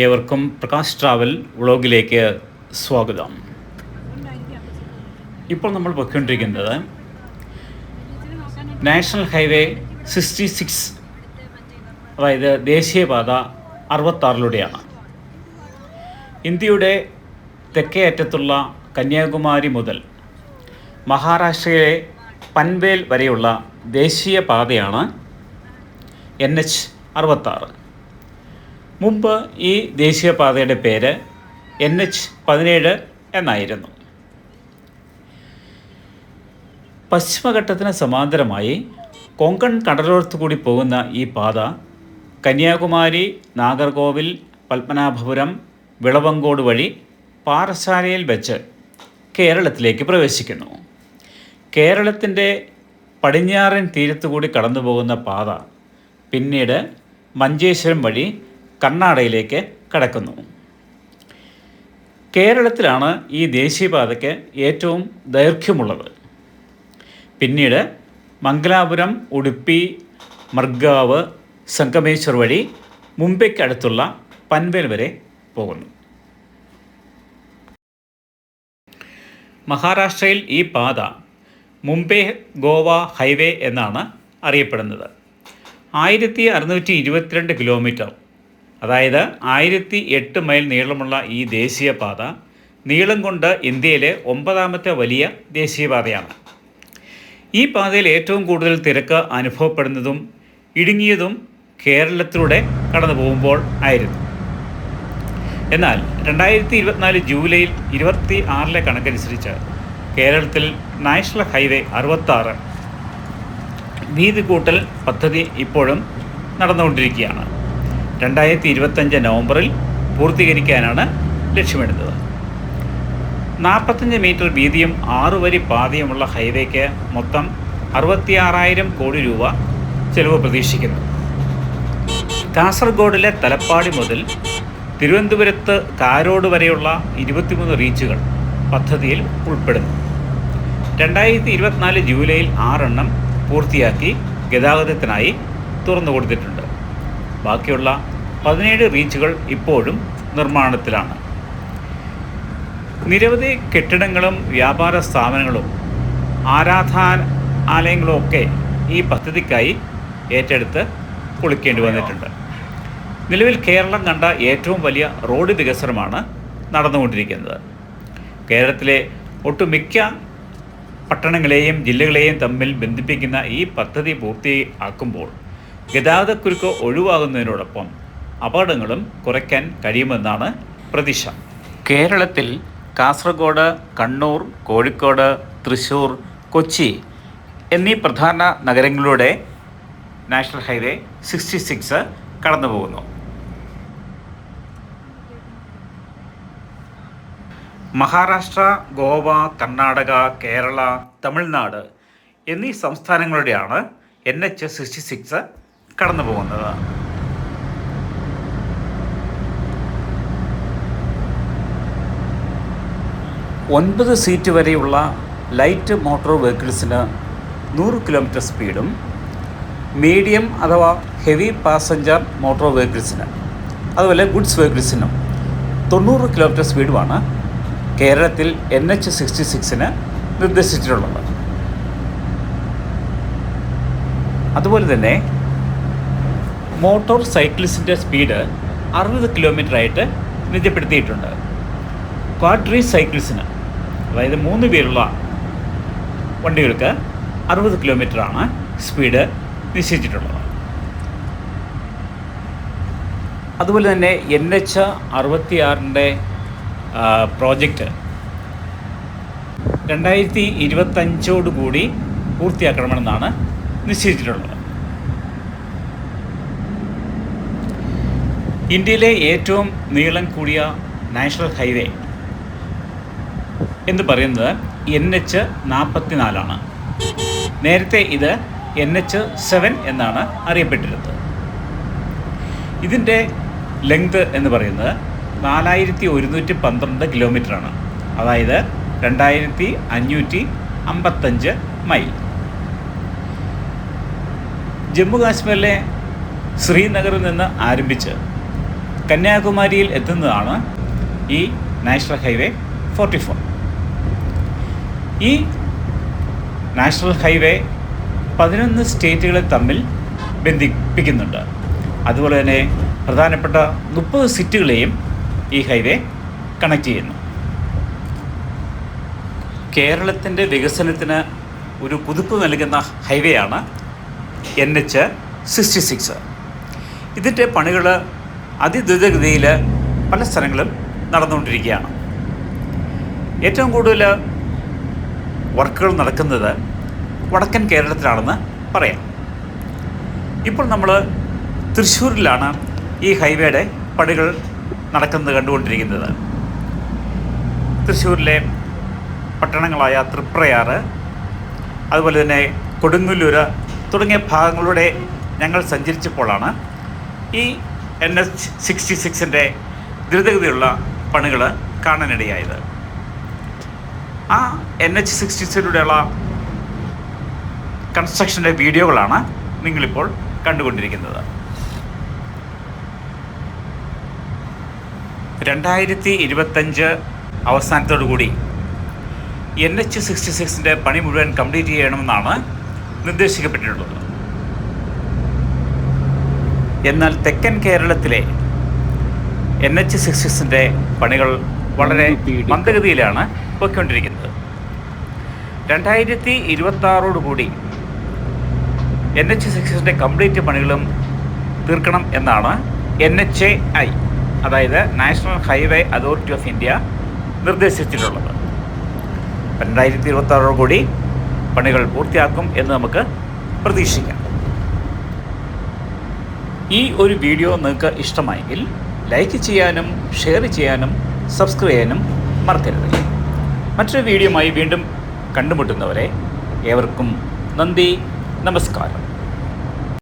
ഏവർക്കും പ്രകാശ് ട്രാവൽ വ്ളോഗിലേക്ക് സ്വാഗതം. ഇപ്പോൾ നമ്മൾ പോയിക്കൊണ്ടിരിക്കുന്നത് നാഷണൽ ഹൈവേ 66, അതായത് ദേശീയപാത 66 ഇന്ത്യയുടെ തെക്കേ അറ്റത്തുള്ള കന്യാകുമാരി മുതൽ മഹാരാഷ്ട്രയിലെ പൻവേൽ വരെയുള്ള ദേശീയപാതയാണ് NH 66. മുമ്പ് ഈ ദേശീയപാതയുടെ പേര് NH 17 എന്നായിരുന്നു. പശ്ചിമഘട്ടത്തിന് സമാന്തരമായി കൊങ്കൺ കടലോരത്തു കൂടി പോകുന്ന ഈ പാത കന്യാകുമാരി, നാഗർകോവിൽ, പത്മനാഭപുരം, വിളവങ്കോട് വഴി പാറശാലയിൽ വെച്ച് കേരളത്തിലേക്ക് പ്രവേശിക്കുന്നു. കേരളത്തിൻ്റെ പടിഞ്ഞാറൻ തീരത്തുകൂടി കടന്നു പോകുന്ന പാത പിന്നീട് മഞ്ചേശ്വരം വഴി കർണാടകയിലേക്ക് കടക്കുന്നു. കേരളത്തിലാണ് ഈ ദേശീയപാതയ്ക്ക് ഏറ്റവും ദൈർഘ്യമുള്ളത്. പിന്നീട് മംഗലാപുരം, ഉടുപ്പി, മർഗാവ്, സംഗമേശ്വർ വഴി മുംബൈക്കടുത്തുള്ള പൻവേൽ വരെ പോകുന്നു. മഹാരാഷ്ട്രയിൽ ഈ പാത മുംബൈ ഗോവ ഹൈവേ എന്നാണ് അറിയപ്പെടുന്നത്. 1622 കിലോമീറ്റർ, അതായത് 1008 മൈൽ നീളമുള്ള ഈ ദേശീയപാത നീളം കൊണ്ട് ഇന്ത്യയിലെ 9ാമത്തെ വലിയ ദേശീയപാതയാണ്. ഈ പാതയിൽ ഏറ്റവും കൂടുതൽ തിരക്ക് അനുഭവപ്പെടുന്നതും ഇടുങ്ങിയതും കേരളത്തിലൂടെ കടന്നു പോകുമ്പോൾ ആയിരുന്നു. എന്നാൽ 2024 ജൂലൈയിൽ 26 കണക്കനുസരിച്ച് കേരളത്തിൽ നാഷണൽ ഹൈവേ 66 വീതി കൂട്ടൽ പദ്ധതി ഇപ്പോഴും നടന്നുകൊണ്ടിരിക്കുകയാണ്. 2025 നവംബറിൽ പൂർത്തീകരിക്കാനാണ് ലക്ഷ്യമിടുന്നത്. 45 മീറ്റർ വീതിയും 6 വരി പാതയുമുള്ള ഹൈവേക്ക് മൊത്തം 66,000 കോടി രൂപ ചെലവ് പ്രതീക്ഷിക്കുന്നു. കാസർഗോഡിലെ തലപ്പാടി മുതൽ തിരുവനന്തപുരത്ത് കാരോട് വരെയുള്ള 23 റീച്ചുകൾ പദ്ധതിയിൽ ഉൾപ്പെടുന്നു. 2024 ജൂലൈയിൽ 6 എണ്ണം പൂർത്തിയാക്കി ഗതാഗതത്തിനായി തുറന്നു കൊടുത്തിട്ടുണ്ട്. ബാക്കിയുള്ള 17 റീച്ചുകൾ ഇപ്പോഴും നിർമ്മാണത്തിലാണ്. നിരവധി കെട്ടിടങ്ങളും വ്യാപാര സ്ഥാപനങ്ങളും ആരാധനാലയങ്ങളും ഒക്കെ ഈ പദ്ധതിക്കായി ഏറ്റെടുത്ത് പൊളിക്കേണ്ടി വന്നിട്ടുണ്ട്. നിലവിൽ കേരളം കണ്ട ഏറ്റവും വലിയ റോഡ് വികസനമാണ് നടന്നുകൊണ്ടിരിക്കുന്നത്. കേരളത്തിലെ ഒട്ടുമിക്ക പട്ടണങ്ങളെയും ജില്ലകളെയും തമ്മിൽ ബന്ധിപ്പിക്കുന്ന ഈ പദ്ധതി പൂർത്തിയാക്കുമ്പോൾ ഗതാഗതക്കുരുക്ക് ഒഴിവാകുന്നതിനോടൊപ്പം അപകടങ്ങളും കുറയ്ക്കാൻ കഴിയുമെന്നാണ് പ്രതീക്ഷ. കേരളത്തിൽ കാസർഗോഡ്, കണ്ണൂർ, കോഴിക്കോട്, തൃശ്ശൂർ, കൊച്ചി എന്നീ പ്രധാന നഗരങ്ങളിലൂടെ നാഷണൽ ഹൈവേ 66 കടന്നു പോകുന്നു. മഹാരാഷ്ട്ര, ഗോവ, കർണാടക, കേരള, തമിഴ്നാട് എന്നീ സംസ്ഥാനങ്ങളുടെയാണ് NH 66 കടന്നു പോകുന്നത്. ഒൻപത് സീറ്റ് വരെയുള്ള ലൈറ്റ് മോട്ടോർ വെഹിക്കിൾസിന് 100 കിലോമീറ്റർ സ്പീഡും മീഡിയം അഥവാ ഹെവി പാസഞ്ചർ മോട്ടോർ വെഹിക്കിൾസിന്, അതുപോലെ ഗുഡ്സ് വെഹിക്കിൾസിനും 90 കിലോമീറ്റർ സ്പീഡുമാണ് കേരളത്തിൽ NH 66 നിർദ്ദേശിച്ചിട്ടുള്ളത്. അതുപോലെ തന്നെ മോട്ടോർ സൈക്കിൾസിൻ്റെ സ്പീഡ് 60 കിലോമീറ്റർ ആയിട്ട് നിജപ്പെടുത്തിയിട്ടുണ്ട്. ക്വാഡ്രി സൈക്കിൾസിന്, അതായത് 3 പേരുള്ള വണ്ടികൾക്ക് 60 കിലോമീറ്ററാണ് സ്പീഡ് നിശ്ചയിച്ചിട്ടുള്ളത്. അതുപോലെ തന്നെ NH 66 പ്രോജക്റ്റ് 2025 കൂടി പൂർത്തിയാക്കണമെന്നാണ് നിശ്ചയിച്ചിട്ടുള്ളത്. ഇന്ത്യയിലെ ഏറ്റവും നീളം കൂടിയ നാഷണൽ ഹൈവേ എന്ന് പറയുന്നത് NH 44 നേരത്തെ ഇത് NH 7 എന്നാണ് അറിയപ്പെട്ടിരുന്നത്. ഇതിൻ്റെ ലെങ്ത് എന്ന് പറയുന്നത് 4112 കിലോമീറ്ററാണ്, അതായത് 2555 മൈൽ. ജമ്മു കാശ്മീരിലെ ശ്രീനഗറിൽ നിന്ന് ആരംഭിച്ച് കന്യാകുമാരിയിൽ എത്തുന്നതാണ് ഈ നാഷണൽ ഹൈവേ 44. ഈ നാഷണൽ ഹൈവേ 11 സ്റ്റേറ്റുകളെ തമ്മിൽ ബന്ധിപ്പിക്കുന്നുണ്ട്. അതുപോലെ തന്നെ പ്രധാനപ്പെട്ട 30 സിറ്റികളെയും ഈ ഹൈവേ കണക്ട് ചെയ്യുന്നു. കേരളത്തിൻ്റെ വികസനത്തിന് ഒരു കുതിപ്പ് നൽകുന്ന ഹൈവേയാണ് NH-66. ഇതിൻ്റെ പണികൾ അതിദ്രുതഗതിയിൽ പല സ്ഥലങ്ങളും നടന്നുകൊണ്ടിരിക്കുകയാണ്. ഏറ്റവും കൂടുതൽ വർക്കുകൾ നടക്കുന്നത് വടക്കൻ കേരളത്തിലാണെന്ന് പറയാം. ഇപ്പോൾ നമ്മൾ തൃശ്ശൂരിലാണ് ഈ ഹൈവേയുടെ പണികൾ നടക്കുന്നത് കണ്ടുകൊണ്ടിരിക്കുന്നത്. തൃശ്ശൂരിലെ പട്ടണങ്ങളായ തൃപ്രയാറ്, അതുപോലെ തന്നെ കൊടുങ്ങല്ലൂർ തുടങ്ങിയ ഭാഗങ്ങളുടെ ഞങ്ങൾ സഞ്ചരിച്ചപ്പോഴാണ് ഈ NH-66ൻ്റെ ദ്രുതഗതിയുള്ള പണികൾ കാണാനിടയായത്. ആ NH-66ലൂടെയുള്ള കൺസ്ട്രക്ഷൻ്റെ വീഡിയോകളാണ് നിങ്ങളിപ്പോൾ കണ്ടുകൊണ്ടിരിക്കുന്നത്. 2025 അവസാനത്തോടു കൂടി NH-66ൻ്റെ പണി മുഴുവൻ കംപ്ലീറ്റ് ചെയ്യണമെന്നാണ് നിർദ്ദേശിക്കപ്പെട്ടിട്ടുള്ളത്. എന്നാൽ തെക്കൻ കേരളത്തിലെ NH-66ൻ്റെ പണികൾ വളരെ മന്ദഗതിയിലാണ് പോയിക്കൊണ്ടിരിക്കുന്നത്. 2026 കൂടി NH-66ൻ്റെ കംപ്ലീറ്റ് പണികളും തീർക്കണം എന്നാണ് NHAI, അതായത് national highway authority of India നിർദ്ദേശിച്ചിട്ടുള്ളത്. 2026 കൂടി പണികൾ പൂർത്തിയാക്കും എന്ന് നമുക്ക് പ്രതീക്ഷിക്കാം. ഈ ഒരു വീഡിയോ നിങ്ങൾക്ക് ഇഷ്ടമായെങ്കിൽ ലൈക്ക് ചെയ്യാനും ഷെയർ ചെയ്യാനും സബ്സ്ക്രൈബ് ചെയ്യാനും മറക്കരുത്. മറ്റൊരു വീഡിയോയുമായി വീണ്ടും കണ്ടുമുട്ടുന്നവരെ ഏവർക്കും നന്ദി, നമസ്കാരം.